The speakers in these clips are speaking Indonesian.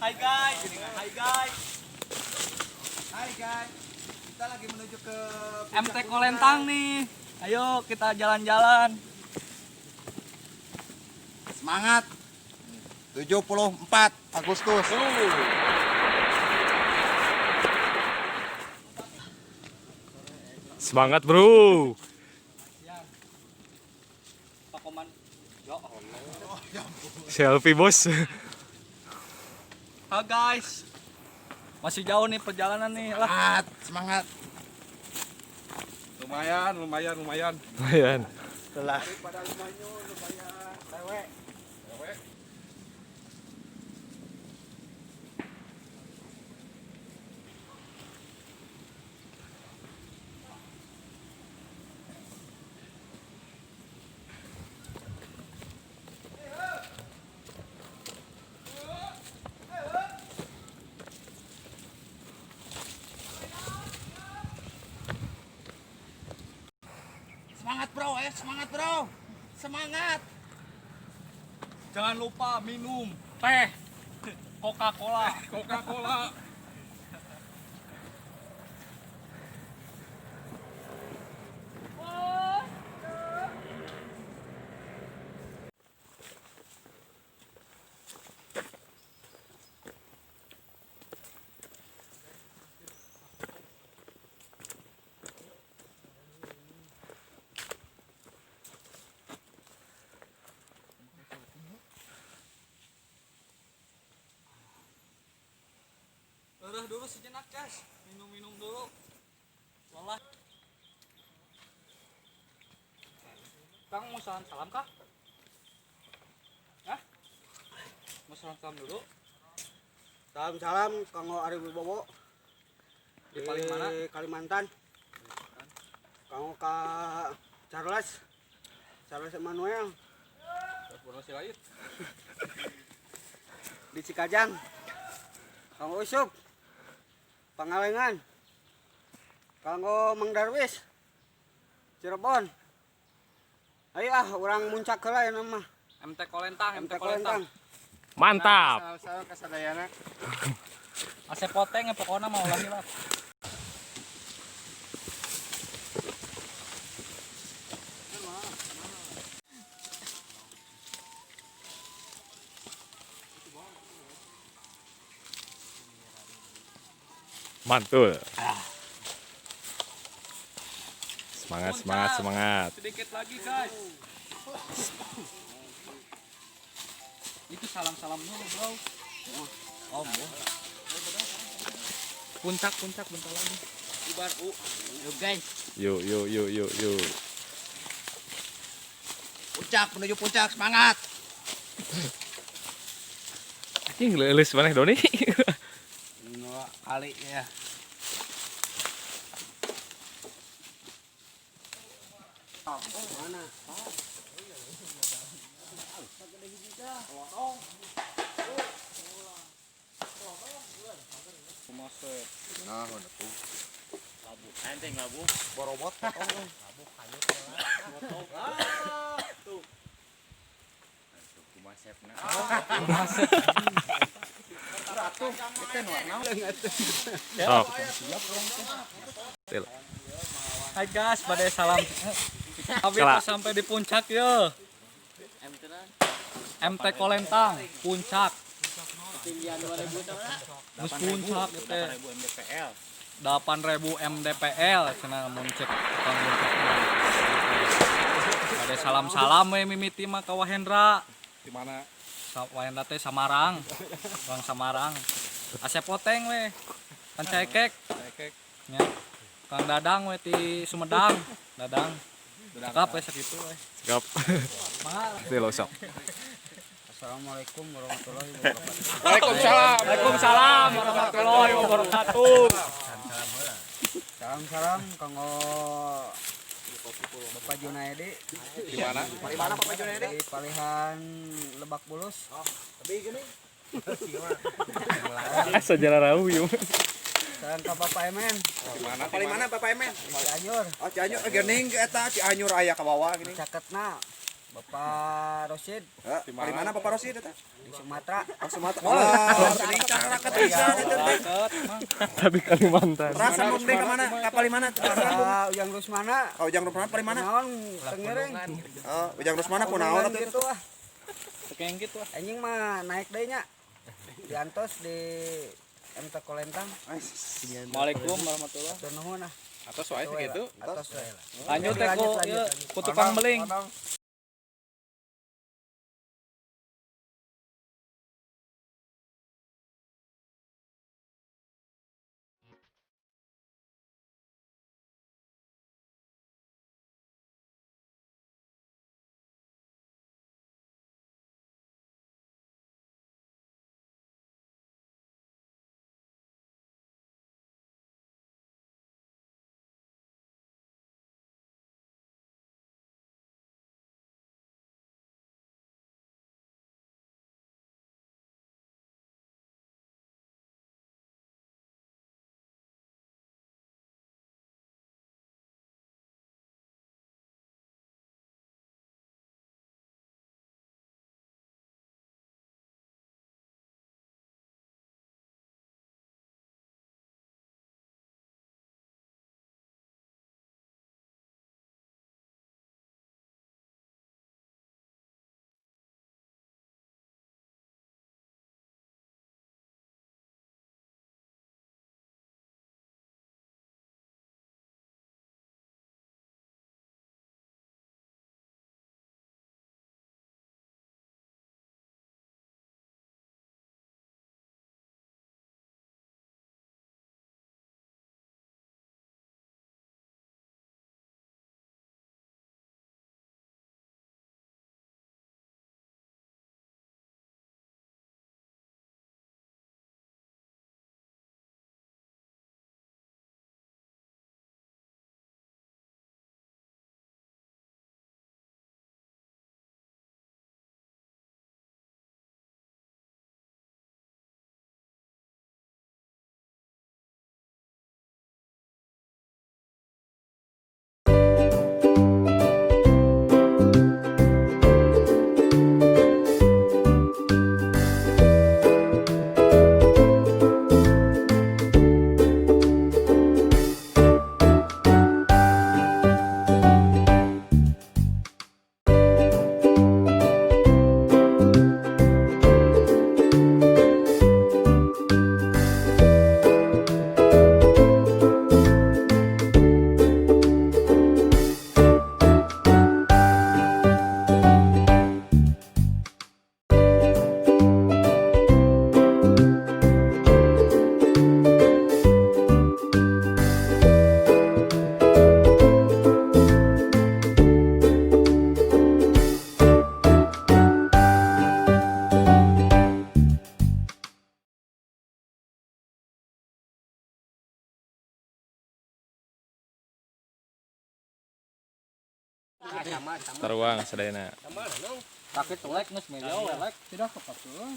Hai guys, hai guys. Hai guys, kita lagi menuju ke MT Kolentang nih. Ayo kita jalan-jalan. Semangat 74 Agustus. Semangat bro. Pak Koman. Ya Allah. Selfie bos. Hai guys. Masih jauh nih perjalanan nih lah. Semangat. Lumayan. Lumayan. Telah. Daripada lumayan lewe. Semangat bro, semangat bro. Semangat. Jangan lupa minum teh Coca-Cola. Coca-Cola. Udah dulu sejenak guys. Minum-minum dulu. Walah. Kang mau salam kah? Hah? Mau salam dulu? Salam Kanggo Ari Wibowo Di paling mana? Kalimantan. Kanggo ka Charles Emmanuel Purno Silait. di Cikajang. Kanggo Usuk Pangalengan. Kanggo Mang Darwis Cirebon. Ayo urang muncak heula ya nama. MT Kolentang, MT Kolentang. Mantap. Salah kasadayana. Asep poteng ya pokoknya mau lagi lah. Mantul. Semangat. Sedikit lagi guys. Itu salam-salam dulu bro. Oh bro. Puncak bentar lagi. Ibar yuk guys. Yuk. Puncak, menuju puncak, semangat. Anjing leuleus maneh Doni. Dua kali ya. Mana? Nah, udah tuh. Borobot. Sok. Hai guys, badai salam. Abi Kala. sampai di puncak ya. MT Kolentang, puncak. Mus puncak itu. 8.000 MDPL cenah mun cek tukang puncakna. Badai salam-salam we mimiti mah ka Wahendra. Di mana? Wahendra teh Samarang. Orang Samarang. Asep poteng we. Kan cekek. Nya. Kang Dadang we ti Sumedang. Dadang. Cakap we sakitu we. Gap. Mahal. Tilo sok. Assalamualaikum warahmatullahi wabarakatuh. Waalaikumsalam warahmatullahi wabarakatuh. Salam kanggo Bapak Junaidi Di mana? Bapak Junaidi di Palihan Lebak Bulus. Sejarah rawu yuk. Salam ka Bapak Emen Di mana? Paling mana Bapak Emen? di Cianjur. Oh, Cianjur gening ke eta Cianjur aya ka bawah gini. Caketna Bapak Rosid Paling mana Bapak Rosid eta? di Sumatera. Oh, Sumatera. Oh, selingkah raket bisa eta teh. Tapi Kalimantan. Rasa mun deui ka mana? Ka paling mana? Ujang Rusmana. Oh, Ujang Rusmana paling mana? Naon tengereng. Oh, Ujang Rusmana kunaon atuh? Gitu ah. Kayak gitu ah. Anjing mah naik deui nya. Diantos di MT Kolentang. Assalamualaikum warahmatullahi. Atuh nuhun ah. Atas wae gitu. Atos we. Lanjut teh ku tukang beling. Taruang sadayana. Sakit lek geus meja lek tidak kepatuh.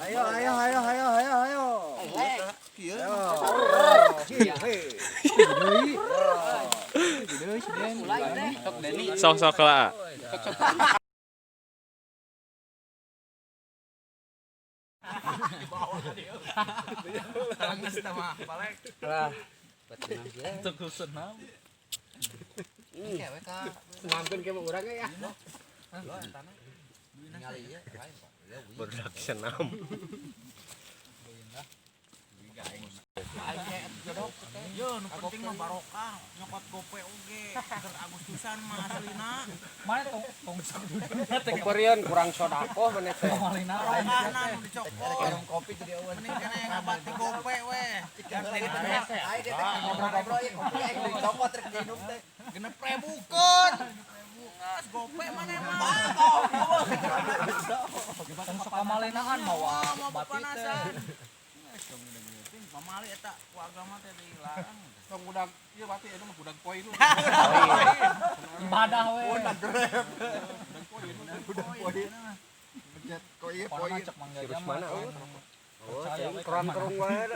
Ayo. Kieu. Sok lah. Teu senam. Ngampun ke urang ya. Berdak senam. Yo, nu penting mah barokah, nyokot gope oge, keur Agustusan mah asalina. Mana tong Kuperian kurang sodako bener teh. malina Barokahna nu dicokot. Kopi jadi eueun. Mending kene ngabati gope we. Ai teh ngobrol ya kopi aing dicopot rek diinum teh. 6.000 keun. Geus gope mana mah. kan suka malinaan mawa Mau batik teh. panasan. Pamali eta ku agama teh dilarang. Tong budak ieu berarti eta mah budak poe dulu. Ibadah we. Pona cek mangga jam mana. Keron-kerong wae.